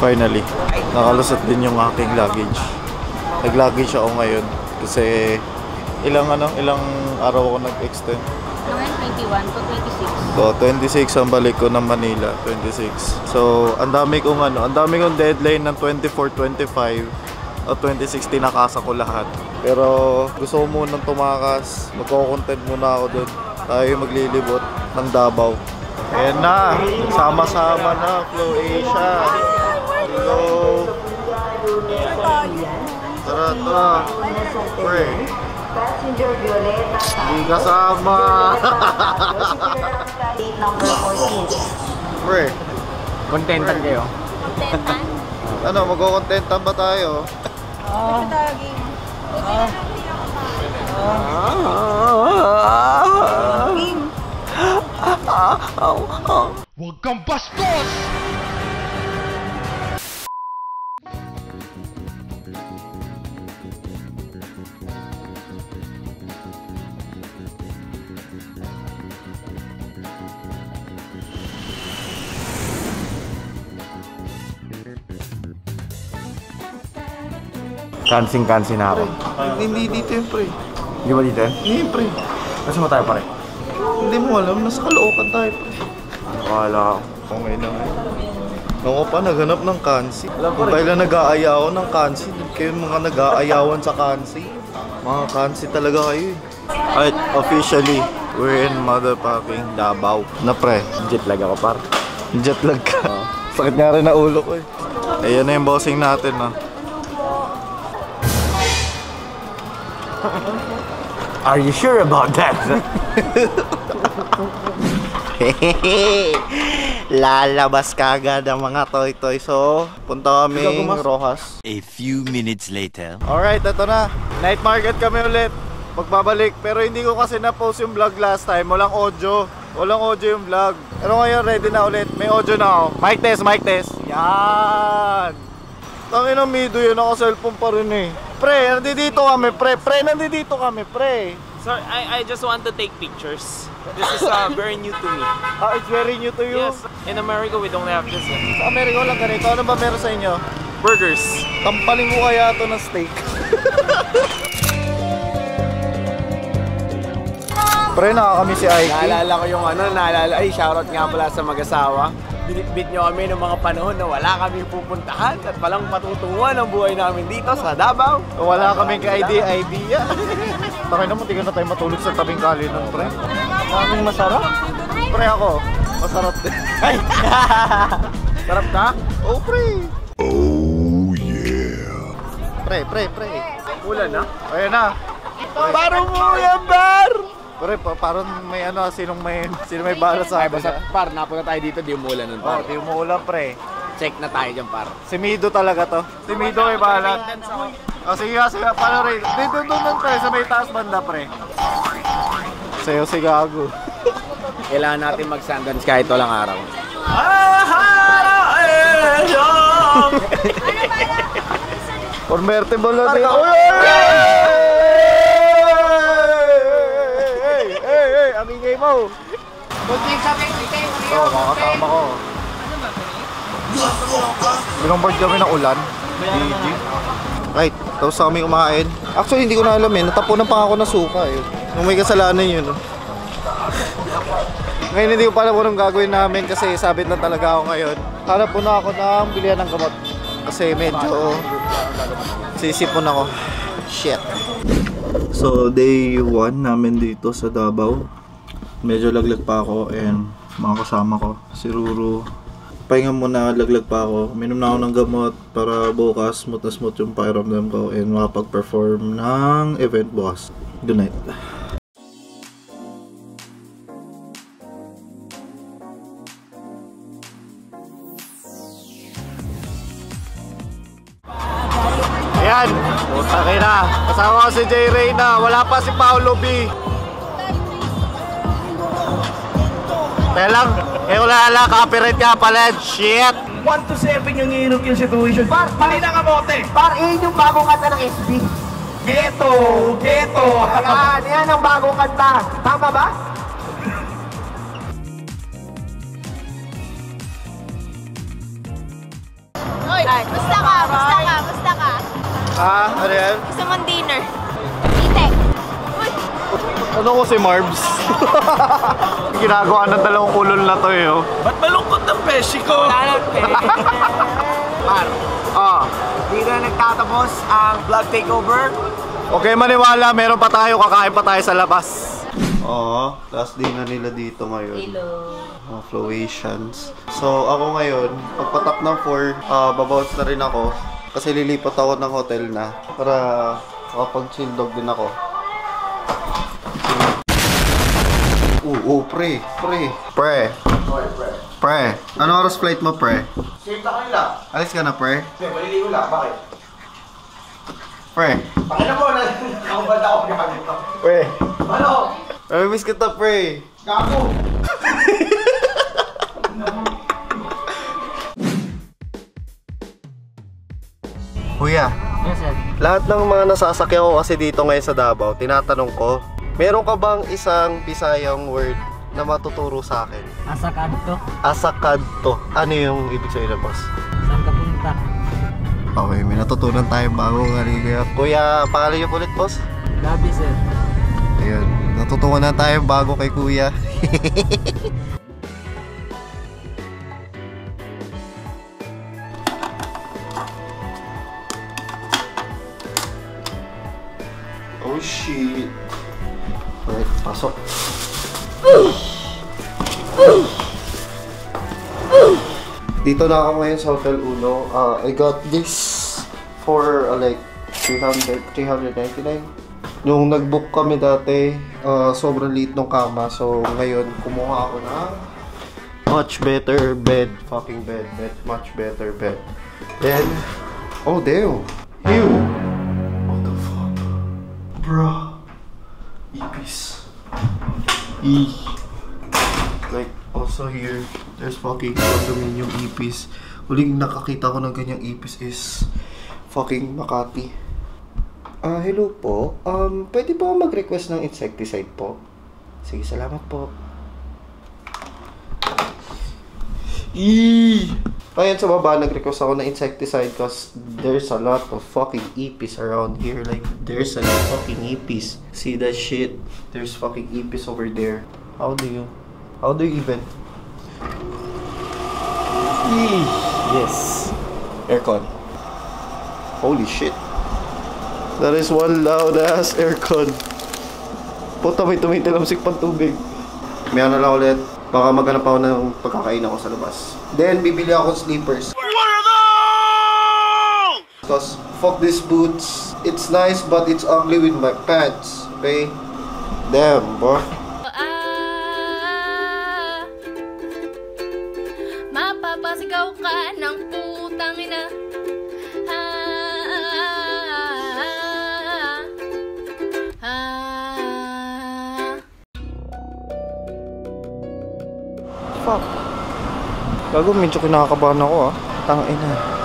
Finally, nakalusot din yung aking luggage. Nag-luggage ako ngayon kasi ilang araw ako nag-extend. Ngayon 21 to 26. So 26 ang balik ko ng Manila, 26. So ang dami kong deadline ng 24, 25 o 26 tinakasa ko lahat. Pero gusto ko munang tumakas, magko-content muna ako doon. Tayo maglilibot ng Davao. Ayan na, sama-sama na, Flow Asia. Hello. Tara. Pre. Hindi kasama. Pre. Contentan kayo? Contentan? Ano, magko-contentan ba tayo? Huwag kang bastos! Kansing-kansin na ako. Hindi dito yun, pre. Hindi ba dito? Hindi, pre. Nasa mo tayo pare? Hindi mo alam, nasa Caloocan tayo, pre. Wala ako. Okay na nga. Ako pa, naghanap ng kansi. Kung kailan nag-aayawan ng kansi, kayo mga nag-aayawan sa kansi. Mga kansi talaga kayo eh. Alright, officially, we're in motherfucking Davao. Na pre, Jet lag ako par. jet lag ka. Sakit nga rin na ulo ko eh. Ayan na yung bossing natin na. Are you sure about that? Lalabas kagad ang mga toy-toy. So, punta kami Rojas. A few minutes later. Alright, ito na. Night market kami ulit. Magbabalik. Pero hindi ko kasi na-post yung vlog last time. Walang audio. Walang audio yung vlog. Pero ngayon, ready na ulit. May audio na ako. Mic test, mic test. Yan! Tangin ang mido yun. Naka-cellphone pa rin eh. Pre, nandito kami, pre. Pre, nandito kami, pre. Sorry, I just want to take pictures. This is very new to me. It's very new to you? Yes, in America we don't have this. Sa Amerika lang ganito. Ano ba meron sa inyo? Burgers. Tampaling ko kaya ito ng steak. Pre, nakakami si Ike. Naalala ko yung shoutout nga pala sa mag-asawa. Binitbit nyo kami ng mga panahon na wala kami pupuntahan at palang patutunguhan ang buhay namin dito sa Davao. Wala kaming ka-idea. Bakit naman, di ka na tayo matulog sa tabing kali nun, pre. Kaming masarap. Pre, ako, masarap din. Sarap ka? Oh, pre. Oh yeah. Pre. Ulan na? Ayan na. Parang mo yan, bar! Pre, parang may sino may bala sa akin. Basta par, napunta tayo dito, di umulan nun par. Di umuulan, pre. Check na tayo dyan par. Si Mido talaga to. Si Mido may balat. Sige, paano rin? Dito doon, pre, sa may taas banda, pre. Sayo si Gago. Kailangan natin mag-sundance kahit walang araw. Convertible na din. Hey, amigay mo. Oo, makakatama ko. Binongboard kami ng ulan. GG. Right, tapos kami kumain. Actually, hindi ko na alam eh. Natapunan pa ako ng suka eh. Nung may kasalanan yun. Ngayon hindi ko pa alam anong gagawin namin kasi sabit na talaga ako ngayon. Hanap po na ako ng bilihan ng gamot. Kasi medyo sisipon ako. Shit. So, day 1 namin dito sa Davao. Medyo laglag pa ako and mga kasama ko, si Ruru. Pahinga muna, laglag pa ako. Minom na ako ng gamot para bukas smooth na smooth yung pakiramdam ko and makapag-perform ng event bukas. Good night. Ayan, okay na. Kasama ko si J. Reyna. Wala pa si Paolo B. Kaya lang, wala copyright ka pala. Shit! 1 to 7 yung iinok yung situation. Par, mali na kamote! Par, yung bagong kanta ng SB. Ghetto! Ghetto! Yan ang bagong kanta. Tama ba? Hoy, Musta ka? Musta ka? Musta ka? Ah, ano yan? Gusto mong dinner? Itek. Uy! Ano ko si Marbs? Ginagawa ng dalawang kulol na to eh. Oh. Ba't malungkot ng beshi ko? Par, dito na nagtatapos ang vlog takeover. Okay, maniwala, meron pa tayo, kakain pa tayo sa labas. Oo, last day na nila dito ngayon. Hello. Mga Floations. So, ako ngayon, pagpatak ng 4, babounce na rin ako. Kasi lilipat ako ng hotel na para makapag-chill dog din ako. Pre. Ano oras flight mo, pre? Save na kanila. Alis ka na, pre? Hindi, maliligo lang. Bakit? Pre. Pakina mo na nakabad ako gamit to. Pre. Ano? Miss kita, pre. Gago! Kuya. Yes, sir. Lahat ng mga nasasakyan ko kasi dito ngayon sa Davao, tinatanong ko, meron ka bang isang Bisayang word na matuturo sa akin? Asakadto. Asakadto. Ano yung ibig sabihin na, boss? Saan ka punta? Okay, may natutunan tayong bagong kuya. Kuya, pangalan niyo po ulit, boss? Gabi, sir. Ayun, natutunan na tayo bago kay kuya. Oh shit. Alright, pasok. Dito na ako ngayon sa Hotel Uno. I got this for like 399. Yung nag-book kami dati, sobrang liit ng kama. So ngayon, kumuha ako ng much better bed. Fucking bed. Much better bed. Then, oh damn. Ew. What the fuck? Bruh. Ipis. Like, also here, there's fucking condominium ipis. Huling nakakita ko ng ganyang ipis is fucking Makati. Hello po. Pwede po mag-request ng insecticide po? Sige, salamat po. Ayun sa baba, nag-request ako ng insecticide because there's a lot of fucking ipis around here. Like, there's a fucking ipis. See that shit? There's fucking ipis over there. How do you even? Yes. Aircon. Holy shit. That is one loud ass aircon. Puta, may tumitilamsik pang tubig. May ano lang ulit. Baka maghanap ako ng pagkakain ako sa labas. Then, bibili ako ng sleepers. What are those? Because, fuck these boots. It's nice, but it's ugly with my pants. Okay? Damn, bro. Mapapasigaw ka ng putang ina. Fuck. Gago, medyo kinakabahan ako ah. Tangina.